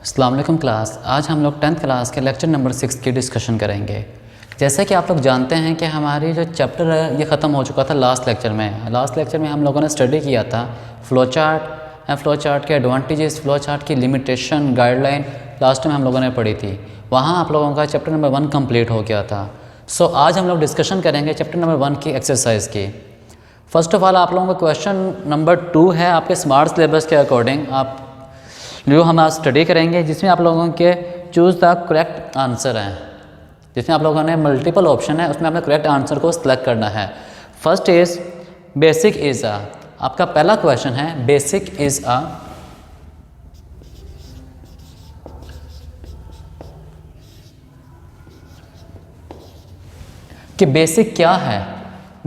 अस्सलाम वालेकुम क्लास। आज हम लोग 10th क्लास के लेक्चर नंबर 6 की डिस्कशन करेंगे। जैसे कि आप लोग जानते हैं कि हमारी जो चैप्टर है ये ख़त्म हो चुका था लास्ट लेक्चर में। लास्ट लेक्चर में हम लोगों ने स्टडी किया था फ़्लो चार्ट के एडवांटेजेस, फ़्लो चार्ट की लिमिटेशन, गाइडलाइन लास्ट में हम लोगों ने पढ़ी थी। वहाँ आप लोगों का चैप्टर नंबर 1 कंप्लीट हो गया था। सो आज हम लोग डिस्कशन करेंगे चैप्टर नंबर 1 की एक्सरसाइज की। फर्स्ट ऑफ ऑल आप लोगों का क्वेश्चन नंबर 2 है आपके स्मार्ट सिलेबस के अकॉर्डिंग आप जो हम आज स्टडी करेंगे, जिसमें आप लोगों के चूज़ द करेक्ट आंसर हैं, जिसमें आप लोगों ने मल्टीपल ऑप्शन है, उसमें आपने करेक्ट आंसर को सिलेक्ट करना है। First is basic is a, आपका पहला क्वेश्चन है बेसिक इज़ अ कि बेसिक क्या है।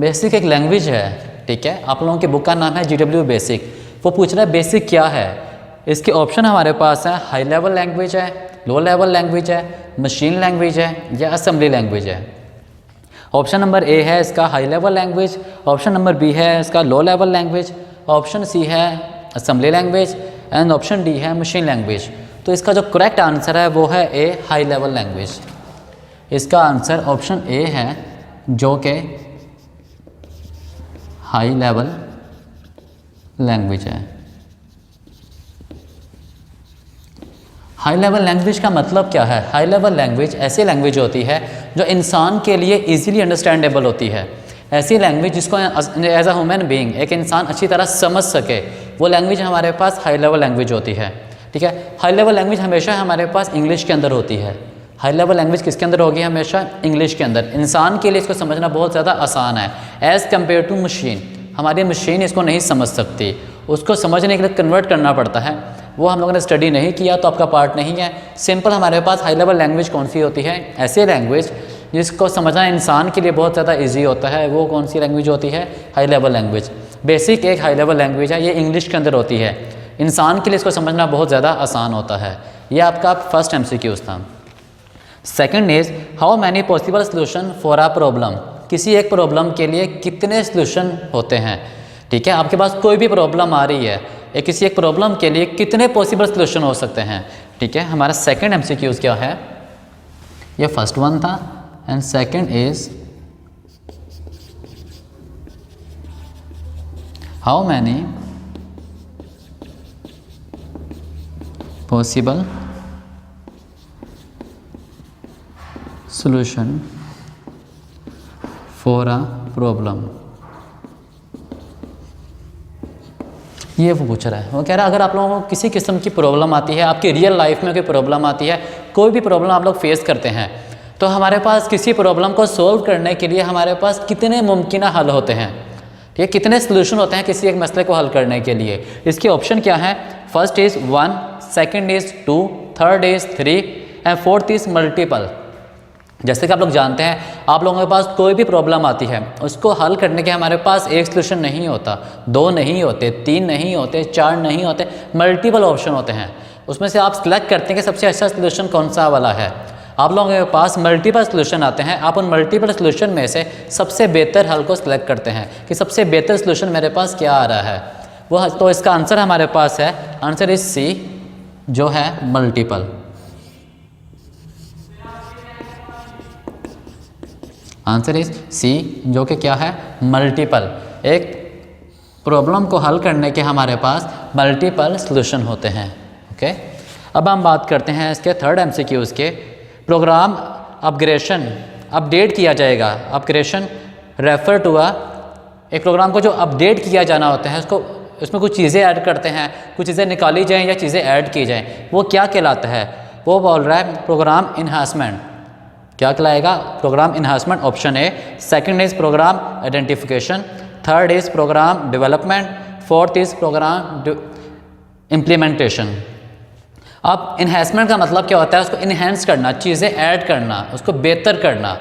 बेसिक एक लैंग्वेज है, ठीक है। आप लोगों की बुक का नाम है GW बेसिक। वो पूछ रहा है बेसिक क्या है। इसके ऑप्शन हमारे पास है हाई लेवल लैंग्वेज है, लो लेवल लैंग्वेज है, मशीन लैंग्वेज है या असेंबली लैंग्वेज है। ऑप्शन नंबर ए है इसका high level language, option number B है इसका low level language, option C है assembly language and option D है मशीन लैंग्वेज। तो इसका जो करेक्ट आंसर है वो है ए हाई लेवल लैंग्वेज। इसका आंसर ऑप्शन ए है जो कि हाई लेवल लैंग्वेज है। हाई लेवल लैंग्वेज का मतलब क्या है? हाई लेवल लैंग्वेज ऐसी लैंग्वेज होती है जो इंसान के लिए इजीली अंडरस्टैंडेबल होती है। ऐसी लैंग्वेज जिसको एज अ ह्यूमन बीइंग एक इंसान अच्छी तरह समझ सके, वो लैंग्वेज हमारे पास हाई लेवल लैंग्वेज होती है, ठीक है। हाई लेवल लैंग्वेज हमेशा हमारे पास इंग्लिश के अंदर होती है। हाई लेवल लैंग्वेज किसके अंदर होगी? हमेशा इंग्लिश के अंदर। इंसान के लिए इसको समझना बहुत ज़्यादा आसान है एज़ कम्पेयर टू मशीन। हमारी मशीन इसको नहीं समझ सकती, उसको समझने के लिए कन्वर्ट करना पड़ता है। वो हम लोगों ने स्टडी नहीं किया तो आपका पार्ट नहीं है। सिंपल हमारे पास हाई लेवल लैंग्वेज कौन सी होती है? ऐसी लैंग्वेज जिसको समझना इंसान के लिए बहुत ज़्यादा इजी होता है, वो कौन सी लैंग्वेज होती है? High level language. बेसिक एक हाई लेवल लैंग्वेज है, ये इंग्लिश के अंदर होती है। इंसान के लिए इसको समझना बहुत ज़्यादा आसान होता है। ये आपका फर्स्ट MCQ था। Second is how many possible solution for a problem. किसी एक प्रॉब्लम के लिए कितने सोल्यूशन होते हैं, ठीक है। आपके पास कोई भी प्रॉब्लम आ रही है, किसी एक प्रॉब्लम के लिए कितने पॉसिबल सोल्यूशन हो सकते हैं, ठीक है। हमारा सेकंड MCQ क्या है? ये फर्स्ट वन था and second is how many possible solution for a problem. ये वो पूछ रहा है, वो कह रहा है अगर आप लोगों को किसी किस्म की प्रॉब्लम आती है, आपकी रियल लाइफ में कोई प्रॉब्लम आती है, कोई भी प्रॉब्लम आप लोग फेस करते हैं, तो हमारे पास किसी प्रॉब्लम को सॉल्व करने के लिए हमारे पास कितने मुमकिन हल होते हैं, ठीक है। कितने सोल्यूशन होते हैं किसी एक मसले को हल करने के लिए? इसके ऑप्शन क्या है? First is 1, second is 2, third is 3 and fourth is multiple. जैसे कि आप लोग जानते हैं, आप लोगों के पास कोई भी प्रॉब्लम आती है, उसको हल करने के हमारे पास एक सलूशन नहीं होता, 2 नहीं होते, 3 नहीं होते, 4 नहीं होते, मल्टीपल ऑप्शन होते हैं। उसमें से आप सिलेक्ट करते हैं कि सबसे अच्छा सलूशन कौन सा वाला है। आप लोगों के पास मल्टीपल सलूशन आते हैं, आप उन मल्टीपल सलूशन में से सबसे बेहतर हल को सिलेक्ट करते हैं कि सबसे बेहतर सलूशन मेरे पास क्या आ रहा है वो। तो इसका आंसर हमारे पास है, आंसर इज सी जो है मल्टीपल। आंसर इज सी जो कि क्या है? मल्टीपल। एक प्रॉब्लम को हल करने के हमारे पास मल्टीपल सॉल्यूशन होते हैं, ओके। अब हम बात करते हैं इसके थर्ड MCQ के। प्रोग्राम अपग्रेडेशन, अपडेट किया जाएगा। अपग्रेडेशन रेफर टू एक प्रोग्राम को जो अपडेट किया जाना होता है, उसको उसमें कुछ चीज़ें ऐड करते हैं, कुछ चीज़ें निकाली जाएँ या चीज़ें ऐड की जाएँ, वो क्या कहलाता है? वो बोल रहा है प्रोग्राम इन्हांसमेंट। क्या कहलाएगा? Program enhancement option A. Second is program identification, third is program development, fourth is program implementation. अब इन्हांसमेंट का मतलब क्या होता है? उसको इन्हेंस करना, चीज़ें ऐड करना, उसको बेहतर करना,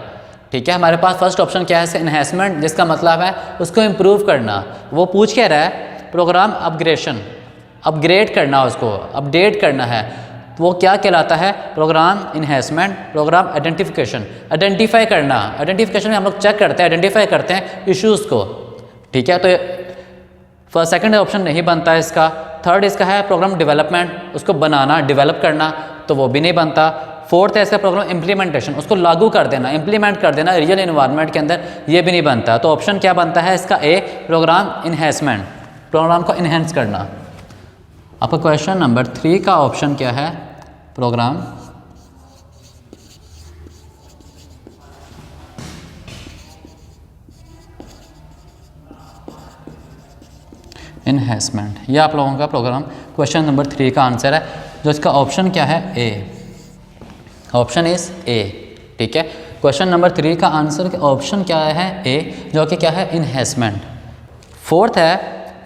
ठीक है। हमारे पास फर्स्ट ऑप्शन क्या है? इन्हांसमेंट, जिसका मतलब है उसको इम्प्रूव करना। वो पूछ क्या रहा है? प्रोग्राम अपग्रेडेशन, अपग्रेड करना, उसको अपडेट करना है, वो क्या कहलाता है? Program enhancement, program identification. Identify करना, आइडेंटिफिकेशन में हम लोग चेक करते हैं, आइडेंटिफाई करते हैं इश्यूज़ को, ठीक है। तो तो सेकंड ऑप्शन नहीं बनता है इसका। थर्ड इसका है प्रोग्राम डेवलपमेंट, उसको बनाना, डेवलप करना, तो वो भी नहीं बनता। फोर्थ है इसका प्रोग्राम इम्प्लीमेंटेशन, उसको लागू कर देना, इम्प्लीमेंट कर देना रियल इन्वायरमेंट के अंदर, ये भी नहीं बनता। तो ऑप्शन क्या बनता है इसका ए, प्रोग्राम इन्हेंसमेंट, प्रोग्राम को इन्हेंस करना। आपका क्वेश्चन नंबर 3 का ऑप्शन क्या है? प्रोग्राम इन्हेंसमेंट, ये आप लोगों का प्रोग्राम क्वेश्चन नंबर 3 का आंसर है, जो इसका ऑप्शन क्या है? ए, ऑप्शन इज ए। ठीक है, क्वेश्चन नंबर 3 का आंसर के ऑप्शन क्या है? ए, जो कि क्या है? इन्हेंसमेंट। फोर्थ है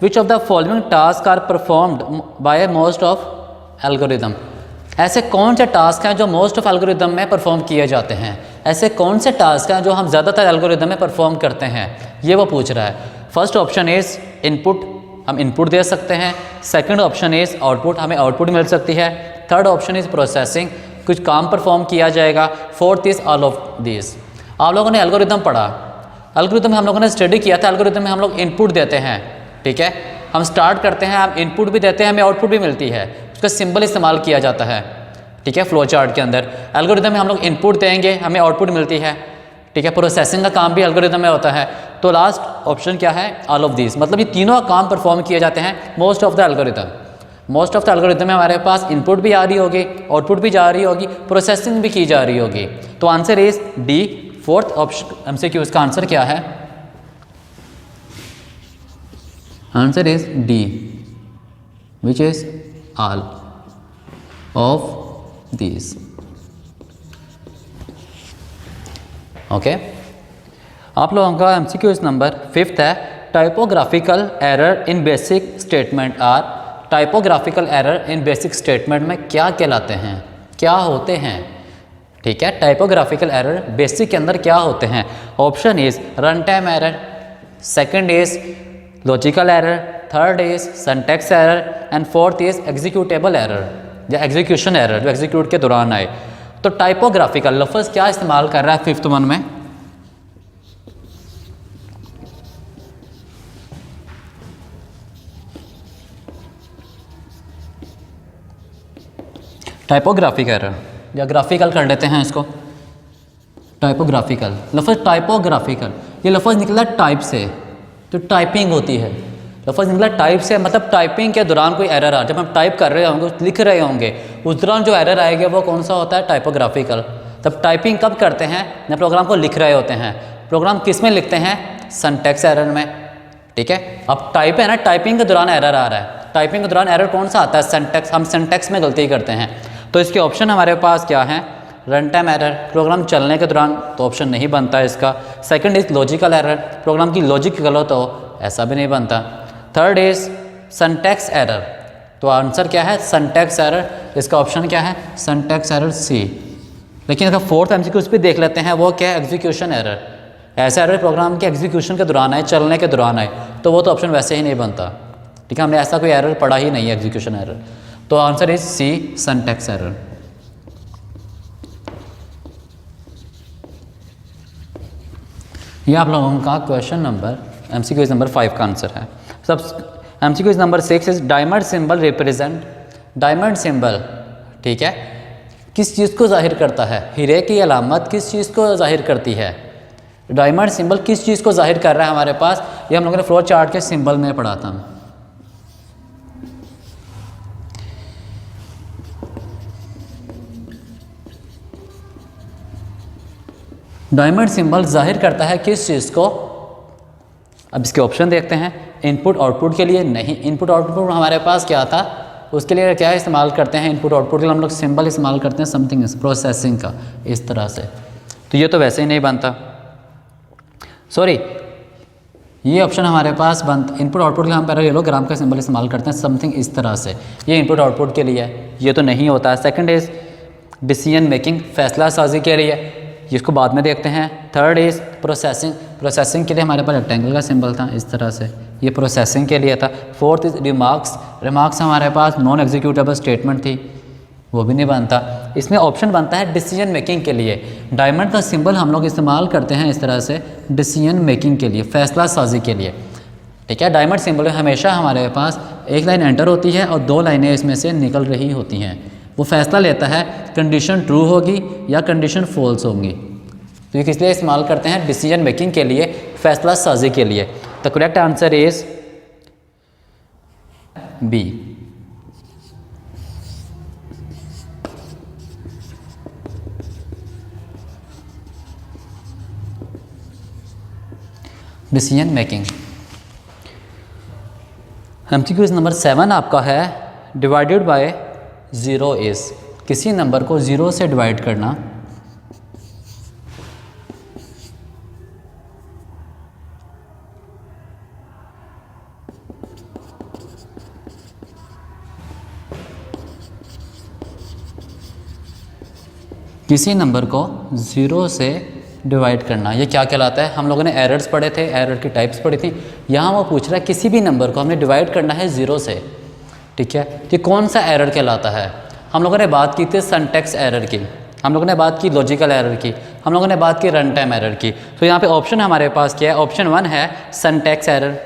which of the following task are performed by most of algorithm, ऐसे कौन से टास्क हैं जो मोस्ट ऑफ एल्गोरिदम में परफॉर्म किए जाते हैं? ऐसे कौन से टास्क हैं जो हम ज़्यादातर एल्गोरिदम में परफॉर्म करते हैं, ये वो पूछ रहा है। फर्स्ट ऑप्शन इज़ इनपुट, हम इनपुट दे सकते हैं। सेकंड ऑप्शन इज़ आउटपुट, हमें आउटपुट मिल सकती है। थर्ड ऑप्शन इज़ प्रोसेसिंग, कुछ काम परफॉर्म किया जाएगा। Fourth is all of this. आप लोगों ने एल्गोरिदम पढ़ा, एल्गोरिदम में हम लोगों ने स्टडी किया था, एल्गोरिदम में हम लोग इनपुट देते हैं। ठीक है, हम स्टार्ट करते हैं, हम इनपुट भी देते हैं, हमें आउटपुट भी मिलती है, उसका सिंबल इस्तेमाल किया जाता है। ठीक है, फ्लो चार्ट के अंदर एल्गोरिदम में हम लोग इनपुट देंगे, हमें आउटपुट मिलती है। ठीक है, प्रोसेसिंग का काम भी एल्गोरिदम में होता है। तो लास्ट ऑप्शन क्या है? ऑल ऑफ दिस, मतलब ये तीनों काम परफॉर्म किए जाते हैं most of the algorithm. Most of the algorithm में हमारे पास इनपुट भी आ रही होगी, आउटपुट भी जा रही होगी, प्रोसेसिंग भी की जा रही होगी। तो answer is D, fourth option MCQ का आंसर क्या है? Answer is D, which is all of this. Okay, आप लोगों का MCQ नंबर 5th है typographical error in basic statement are, typographical error in basic statement में क्या कहलाते हैं, क्या होते हैं? ठीक है, टाइपोग्राफिकल एरर बेसिक के अंदर क्या होते हैं? Option is run time error, second is logical error, third is syntax error and fourth is executable error या एग्जीक्यूशन एरर, जो एग्जीक्यूट के दौरान आए। तो टाइपोग्राफिकल लफ्ज़ क्या इस्तेमाल कर रहा है 5th वन में? टाइपोग्राफिक एरर या ग्राफिकल कर लेते हैं इसको। टाइपोग्राफिकल लफ्ज़, टाइपोग्राफिकल ये लफ्ज़ निकला टाइप से, तो टाइपिंग होती है, लफ्ज़ निकला टाइप से, मतलब टाइपिंग के दौरान कोई एरर आ, जब हम टाइप कर रहे होंगे, लिख रहे होंगे, उस दौरान जो एरर आएगा वो कौन सा होता है? टाइपोग्राफिकल। तब टाइपिंग कब करते हैं? जब प्रोग्राम को लिख रहे होते हैं। प्रोग्राम किस में लिखते हैं? सिंटैक्स एरर में। ठीक है, अब टाइप है ना, टाइपिंग के दौरान एरर आ रहा है, टाइपिंग के दौरान एरर कौन सा आता है? सिंटैक्स। हम सिंटैक्स में गलती करते हैं, तो इसके ऑप्शन हमारे पास क्या है? रन टाइम एरर, प्रोग्राम चलने के दौरान, तो ऑप्शन नहीं बनता है इसका। Second is logical error, program की लॉजिक गलत हो, ऐसा भी नहीं बनता। थर्ड इज सिंटैक्स एरर, तो आंसर क्या है? सिंटैक्स एरर, इसका ऑप्शन क्या है? Syntax error C. लेकिन इसका फोर्थ MCQ भी देख लेते हैं, वो क्या है? Execution error. ऐसा एरर प्रोग्राम के एग्जीक्यूशन के दौरान आए, चलने के दौरान आए, तो वो तो ऑप्शन वैसे ही नहीं बनता। ठीक है, हमने ऐसा कोई एरर पढ़ा ही नहीं है एग्जीक्यूशन एरर, तो answer is C, syntax error. ये आप लोगों का क्वेश्चन नंबर MCQ नंबर 5 का आंसर है। सब MCQ number 6 is diamond symbol represent, diamond symbol, ठीक है, किस चीज़ को जाहिर करता है? हीरे की अलामत किस चीज़ को जाहिर करती है? डायमंड सिंबल किस चीज़ को जाहिर कर रहा है हमारे पास? ये हम लोगों ने फ्लो चार्ट के सिंबल में पढ़ा था। डायमंड सिंबल जाहिर करता है किस चीज़ को? अब इसके ऑप्शन देखते हैं। इनपुट आउटपुट के लिए नहीं, इनपुट आउटपुट हमारे पास क्या था? उसके लिए क्या इस्तेमाल करते हैं? इनपुट आउटपुट के लिए हम लोग सिंबल इस्तेमाल करते हैं समथिंग प्रोसेसिंग का, इस तरह से। तो ये तो वैसे ही नहीं बनता, सॉरी, ये ऑप्शन हमारे पास बनता। इनपुट आउटपुट के लिए हम पैरेललोग्राम का सिंबल इस्तेमाल करते हैं समथिंग इस तरह से, ये इनपुट आउटपुट के लिए है, ये तो नहीं होता है। सेकंड इज डिसीजन मेकिंग, फैसला साजी के लिए, जिसको बाद में देखते हैं। थर्ड इज प्रोसेसिंग, प्रोसेसिंग के लिए हमारे पास रेक्टेंगल का सिंबल था इस तरह से, ये प्रोसेसिंग के लिए था। फोर्थ इज रिमार्क्स, रिमार्क्स हमारे पास नॉन एग्जीक्यूटेबल स्टेटमेंट थी, वो भी नहीं बनता। इसमें ऑप्शन बनता है डिसीजन मेकिंग के लिए। डायमंड का सिंबल हम लोग इस्तेमाल करते हैं इस तरह से डिसीजन मेकिंग के लिए, फैसला साजी के लिए। ठीक है। डायमंड सिंबल में हमेशा हमारे पास एक लाइन एंटर होती है और 2 लाइनें इसमें से निकल रही होती हैं। वो फैसला लेता है कंडीशन ट्रू होगी या कंडीशन फॉल्स होगी। तो ये किस लिए इस्तेमाल करते हैं? डिसीजन मेकिंग के लिए, फैसला साजी के लिए। The correct answer is B. Decision making. MCQs number 7 आपका है डिवाइडेड बाय 0 इज। किसी नंबर को 0 से डिवाइड करना किसी नंबर को 0 से डिवाइड करना, ये क्या कहलाता है? हम लोगों ने एरर्स पढ़े थे, एरर की टाइप्स पढ़ी थी। यहाँ वो पूछ रहा है किसी भी नंबर को हमने डिवाइड करना है 0 से, ठीक है। तो कौन सा एरर कहलाता है? हम लोगों ने बात की थी सिंटैक्स एरर की, हम लोगों ने बात की लॉजिकल एरर की, हम लोगों ने बात की रन टाइम एरर की। तो यहाँ पे ऑप्शन हमारे पास क्या है? ऑप्शन 1 है सिंटैक्स एरर।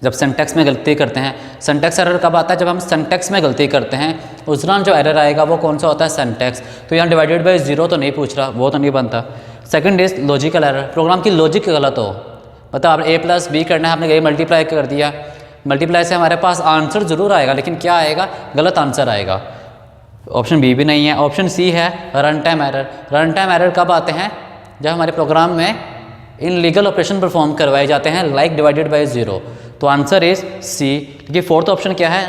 जब सिंटैक्स में गलती करते हैं, सिंटैक्स एरर कब आता है? जब हम सिंटैक्स में गलती करते हैं, उस दौरान जो एरर आएगा वो कौन सा होता है? सिंटैक्स। तो यहाँ डिवाइडेड बाय 0 तो नहीं पूछ रहा, वो तो नहीं बनता। Second is logical error, program की लॉजिक गलत हो, मतलब आप a+b करना है, आपने ये मल्टीप्लाई कर दिया, मल्टीप्लाई से हमारे पास आंसर ज़रूर आएगा लेकिन क्या आएगा? गलत आंसर आएगा। ऑप्शन बी भी नहीं है। ऑप्शन सी है run time error. Run time error कब आते हैं? जब हमारे प्रोग्राम में इनलीगल ऑपरेशन परफॉर्म करवाए जाते हैं, लाइक डिवाइडेड बाय 0। तो आंसर इज सी। देखिए फोर्थ ऑप्शन क्या है?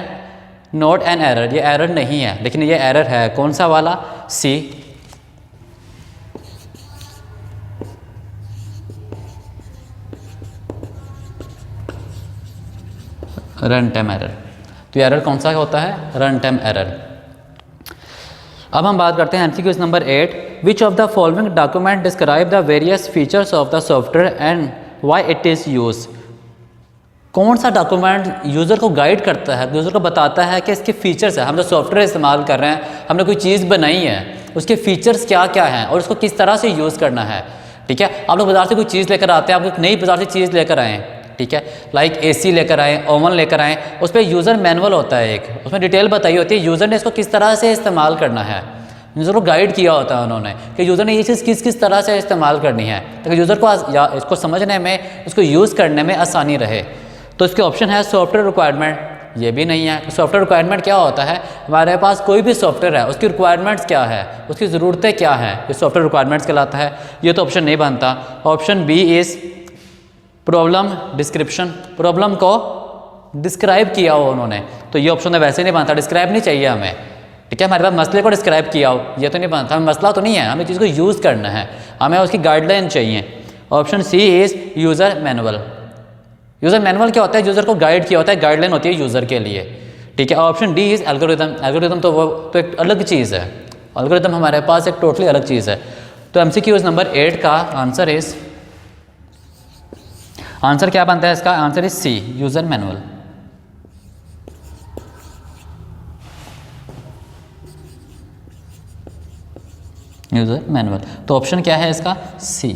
नॉट एन एरर, ये एरर नहीं है लेकिन ये एरर है। कौन सा वाला? सी। Run time error. तो एरर कौन सा होता है? Run time error. अब हम बात करते हैं MCQs number 8। Which of the following document describe the various features of the software and why it is use. कौन सा डॉक्यूमेंट यूज़र को गाइड करता है, यूज़र को बताता है कि इसके फीचर्स है। हम जो सॉफ्टवेयर इस्तेमाल कर रहे हैं, हमने कोई चीज़ बनाई है, उसके फीचर्स क्या क्या हैं और उसको किस तरह से यूज़ करना है, ठीक है। आप लोग बाज़ार से कोई चीज़ लेकर आते हैं, आप एक नई बाज़ार से चीज़ लेकर आएँ, ठीक है, लाइक AC लेकर आएँ, ओवन लेकर आएँ, उस पर यूज़र मैनुअल होता है एक, उसमें डिटेल बताई होती है यूज़र ने इसको किस तरह से इस्तेमाल करना है। यूज़र को गाइड किया होता है उन्होंने कि यूज़र ने ये चीज़ किस किस तरह से इस्तेमाल करनी है ताकि यूज़र को या इसको समझने में, इसको यूज़ करने में आसानी रहे। तो इसके ऑप्शन है सॉफ्टवेयर रिक्वायरमेंट, ये भी नहीं है। सॉफ्टवेयर रिक्वायरमेंट क्या होता है? हमारे पास कोई भी सॉफ्टवेयर है, उसकी रिक्वायरमेंट्स क्या है, उसकी ज़रूरतें क्या हैं, ये सॉफ्टवेयर रिक्वायरमेंट्स कहलाता है। ये तो ऑप्शन नहीं बनता। Option B is problem description, problem को डिस्क्राइब किया हो उन्होंने, तो ये ऑप्शन तो वैसे नहीं बनता, डिस्क्राइब नहीं चाहिए हमें, ठीक है। हमारे पास मसले को डिस्क्राइब किया हो, ये तो नहीं बनता। हमें मसला तो नहीं है, हमें चीज़ को यूज़ करना है, हमें उसकी गाइडलाइन चाहिए। Option C is user manual. User manual क्या होता है? यूज़र को गाइड किया होता है, गाइडलाइन होती है यूज़र के लिए, ठीक है। Option D is algorithm. Algorithm तो वो तो एक अलग चीज़ है, एल्गोरिथम हमारे पास एक टोटली अलग चीज़ है। तो एमसीक्यूज नंबर 8 का आंसर इज़, आंसर क्या बनता है इसका? Answer is C, user manual. User manual. तो ऑप्शन क्या है इसका? C.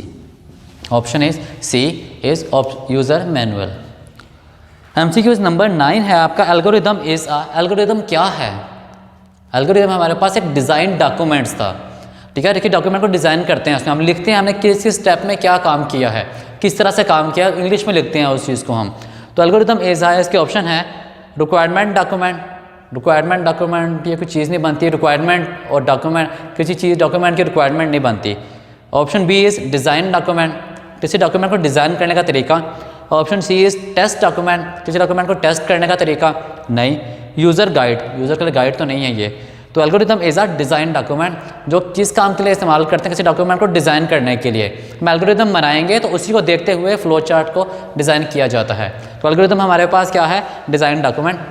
Option is C is user manual. MCQs number 9 है आपका एल्गोरिथम इज अ। एल्गोरिथम क्या है? एल्गोरिथम हमारे पास एक डिज़ाइन डॉक्यूमेंट्स था, ठीक है। देखिए डॉक्यूमेंट को डिज़ाइन करते हैं, उसमें हम लिखते हैं हमने किस किस स्टेप में क्या काम किया है, किस तरह से काम किया, इंग्लिश में लिखते हैं उस चीज़ को हम। तो एल्गोरिथम इज है, इसके ऑप्शन है रिक्वायरमेंट डॉक्यूमेंट। रिक्वायरमेंट डॉक्यूमेंट ये कोई चीज़ नहीं बनती, रिक्वायरमेंट और डॉक्यूमेंट किसी चीज़ डॉक्यूमेंट की रिक्वायरमेंट नहीं बनती। Option B is design document, किसी डॉक्यूमेंट को डिज़ाइन करने का तरीका। Option C is test document, किसी डॉक्यूमेंट को टेस्ट करने का तरीका। नहीं। यूज़र गाइड, यूज़र के लिए गाइड तो नहीं है ये। तो algorithm is a design document, जो किस काम के लिए इस्तेमाल करते हैं? किसी डॉक्यूमेंट को डिज़ाइन करने के लिए। हम एल्गोरिथम बनाएंगे तो उसी को देखते हुए फ्लो चार्ट को डिज़ाइन किया जाता है। तो एल्गोरिथम हमारे पास क्या है? Design document.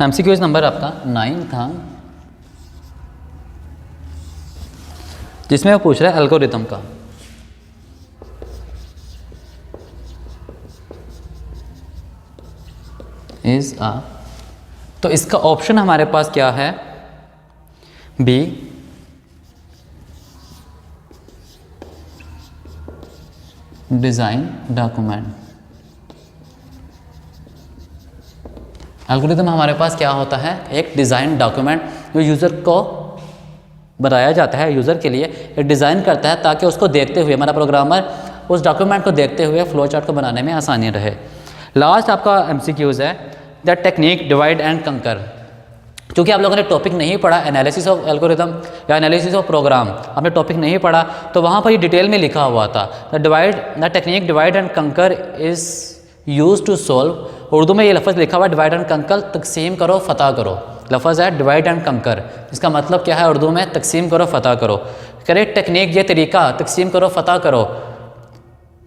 एमसीक्यूज नंबर आपका 9 था, जिसमें वो पूछ रहा है एल्गोरिथम का। इज अ, तो इसका ऑप्शन हमारे पास क्या है, बी, डिज़ाइन डॉक्यूमेंट। एल्गोरिथम हमारे पास क्या होता है, एक डिज़ाइन डॉक्यूमेंट जो यूज़र को बनाया जाता है, यूज़र के लिए एक डिज़ाइन करता है ताकि उसको देखते हुए हमारा प्रोग्रामर उस डॉक्यूमेंट को देखते हुए फ्लो चार्ट को बनाने में आसानी रहे। लास्ट आपका MCQs है, द टेक्निक डिवाइड एंड कंकर। क्योंकि आप लोगों ने टॉपिक नहीं पढ़ा एनालिसिस ऑफ एल्गोरिथम या एनालिसिस ऑफ प्रोग्राम, आपने टॉपिक नहीं पढ़ा, तो वहाँ पर ये डिटेल में लिखा हुआ था the technique divide and conquer is use to solve. Urdu में ये लफ्ज़ लिखा हुआ है डिवाइड एंड कंकर, तकसीम करो फतह करो, लफ्ज़ है डिवाइड एंड कंकर, इसका मतलब क्या है उर्दू में, तकसीम करो फतह करो। करेक्ट टेक्निक, ये तरीका तकसीम करो फतह करो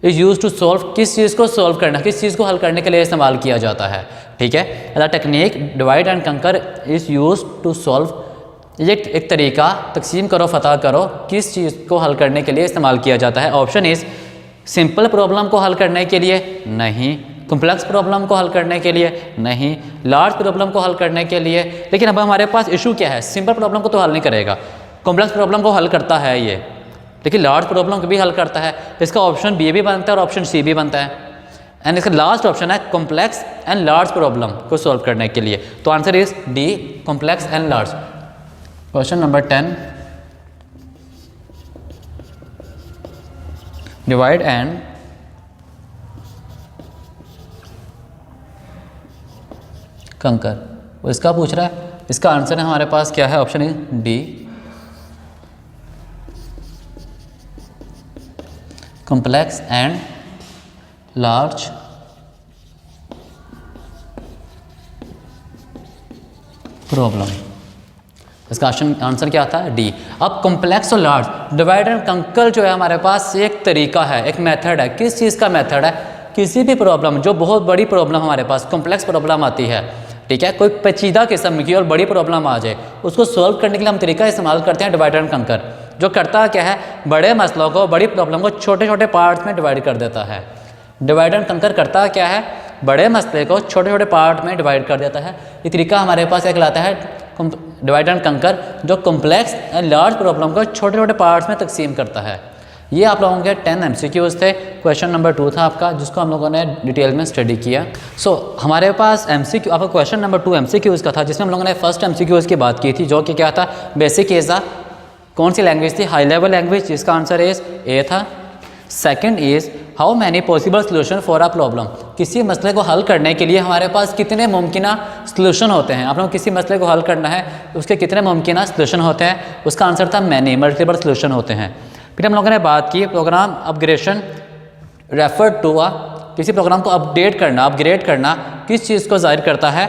इज़ यूज टू सॉल्व, किस चीज़ को सॉल्व करना, किस चीज़ को हल करने के लिए इस्तेमाल किया जाता है, ठीक है। The technique divide and conquer is use to solve, ये एक तरीका तकसीम करो फतह करो किस चीज़ को हल करने के लिए इस्तेमाल किया जाता है। ऑप्शन इज़ सिंपल प्रॉब्लम को हल करने के लिए नहीं, कॉम्प्लेक्स प्रॉब्लम को हल करने के लिए नहीं, लार्ज प्रॉब्लम को हल करने के लिए। लेकिन अब हमारे पास इशू क्या है, सिंपल प्रॉब्लम को तो हल नहीं करेगा, कॉम्प्लेक्स प्रॉब्लम को हल करता है ये, लेकिन लार्ज प्रॉब्लम को भी हल करता है। इसका ऑप्शन बी भी बनता है और ऑप्शन सी भी बनता है। एंड इसका लास्ट ऑप्शन है कॉम्प्लेक्स एंड लार्ज प्रॉब्लम को सॉल्व करने के लिए, तो answer is D, complex and large. Question number 10, divide and कंकर, वो इसका पूछ रहा है, इसका आंसर है हमारे पास क्या है, option is D, complex and large problem. इसका आंसर क्या था, डी। अब कॉम्प्लेक्स और लार्ज डिवाइड एंड कंकर जो है हमारे पास एक तरीका है, एक मेथड है। किस चीज़ का मेथड है, किसी भी प्रॉब्लम, जो बहुत बड़ी प्रॉब्लम हमारे पास कॉम्प्लेक्स प्रॉब्लम आती है, ठीक है, कोई पेचीदा किस्म की और बड़ी प्रॉब्लम आ जाए, उसको सॉल्व करने के लिए हम तरीका इस्तेमाल करते हैं डिवाइड एंड कंकर, जो करता क्या है, बड़े मसलों को, बड़ी प्रॉब्लम को छोटे छोटे पार्ट्स में डिवाइड कर देता है। डिवाइड एंड कंकर करता क्या है, बड़े मसले को छोटे छोटे पार्ट में डिवाइड कर देता है। ये तरीका हमारे पास क्या कहलाता है, डिवाइड एंड कंकर, जो कॉम्प्लेक्स एंड लार्ज प्रॉब्लम को छोटे छोटे पार्ट्स में तकसीम करता है। ये आप लोगों के 10 MCQs थे। क्वेश्चन नंबर 2 था आपका, जिसको हम लोगों ने डिटेल में स्टडी किया। हमारे पास MCQ, आपका क्वेश्चन नंबर 2 MCQs का था, जिसमें हम लोगों ने फर्स्ट MCQs की बात की थी, जो कि क्या था, बेसिक इज़ कौन सी लैंग्वेज थी, हाई लेवल लैंग्वेज, जिसका आंसर इज ए था। Second is how many possible solution for a problem, किसी मसले को हल करने के लिए हमारे पास कितने मुमकिन सोल्यूशन होते हैं। आप लोग किसी मसले को हल करना है, उसके कितने मुमकिन सोल्यूशन होते हैं, उसका आंसर था मैनी, मल्टीपल सोल्यूशन होते हैं। फिर हम लोगों ने बात की प्रोग्राम अपग्रेडेशन रेफर टू किसी प्रोग्राम को अपडेट करना, अपग्रेड करना किस चीज़ को जाहिर करता है,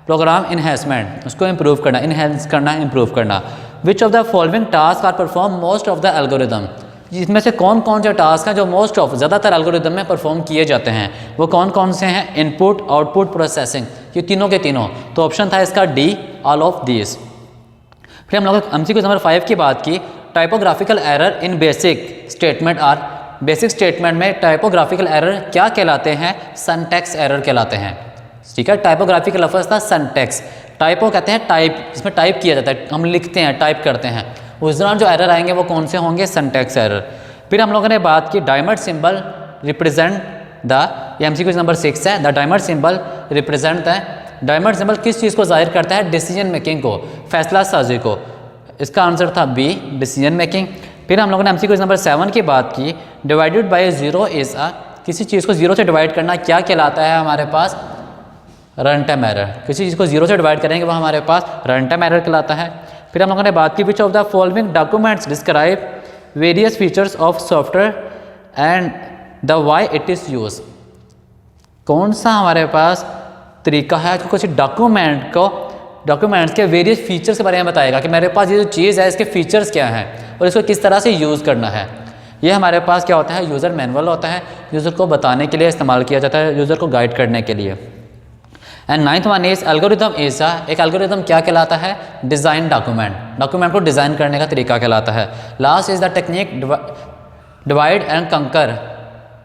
प्रोग्राम इन्हेंसमेंट, उसको इम्प्रूव करना, इन्हेंस करना, इम्प्रूव करना। Which of the following task are perform most of the algorithm, जिसमें से कौन कौन से टास्क हैं जो मोस्ट ऑफ ज़्यादातर एल्गोरिदम में परफॉर्म किए जाते हैं, वो कौन कौन से हैं, इनपुट, आउटपुट, प्रोसेसिंग, ये तीनों के तीनों। तो ऑप्शन था इसका डी, ऑल ऑफ दीज। फिर हम लोग MCQ नंबर 5 की बात की, typographical error in basic statement are, basic statement में टाइपोग्राफिकल एरर क्या कहलाते हैं, सिंटैक्स एरर कहलाते हैं, ठीक है। टाइपोग्राफिकल लफ्ज़ था सिंटैक्स, टाइपो कहते हैं टाइप, जिसमें टाइप किया जाता है, हम लिखते हैं, टाइप करते हैं, उस दौरान जो एरर आएंगे वो कौन से होंगे, सिंटैक्स एरर। फिर हम लोगों ने बात की diamond symbol represent the, MCQ number 6 है, the diamond symbol represent the, diamond symbol किस चीज़ को जाहिर करता है, डिसीजन मेकिंग को, फैसला साजी को, इसका आंसर था बी, डिसीजन मेकिंग। फिर हम लोगों ने MCQ नंबर 7 की बात की, divided by zero is a, किसी चीज़ को जीरो से डिवाइड करना क्या कहलाता है हमारे पास, रन टाइम एरर, किसी चीज़ को जीरो से डिवाइड करेंगे वो हमारे पास रन टाइम एरर कहलाता है। फिर हम लोगों ने बात की विच of the following documents describe various features of software and the why it is use, कौन सा हमारे पास तरीका है कि कुछ डॉक्यूमेंट को, डॉक्यूमेंट्स के वेरियस फीचर्स के बारे में बताएगा कि मेरे पास ये जो चीज़ है इसके फीचर्स क्या हैं और इसको किस तरह से यूज़ करना है। ये हमारे पास क्या होता है, यूज़र मैनुअल होता है, यूज़र को बताने के लिए इस्तेमाल किया जाता है, यूज़र को गाइड करने के लिए। And 9th one is algorithm is एक एल्गोरिदम क्या कहलाता है, डिज़ाइन डॉक्यूमेंट, डॉक्यूमेंट को डिज़ाइन करने का तरीका कहलाता है। Last is the technique divide and conquer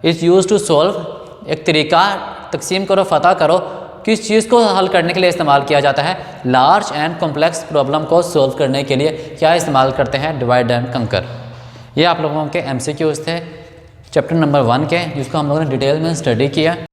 is use to solve, एक तरीका तकसीम करो फतह करो किस चीज़ को हल करने के लिए इस्तेमाल किया जाता है? लार्ज एंड कॉम्प्लेक्स प्रॉब्लम को सॉल्व करने के लिए क्या इस्तेमाल करते हैं? डिवाइड एंड कंकर। ये आप लोगों के MCQs थे चैप्टर नंबर 1 के, जिसको हम लोगों ने डिटेल में स्टडी किया।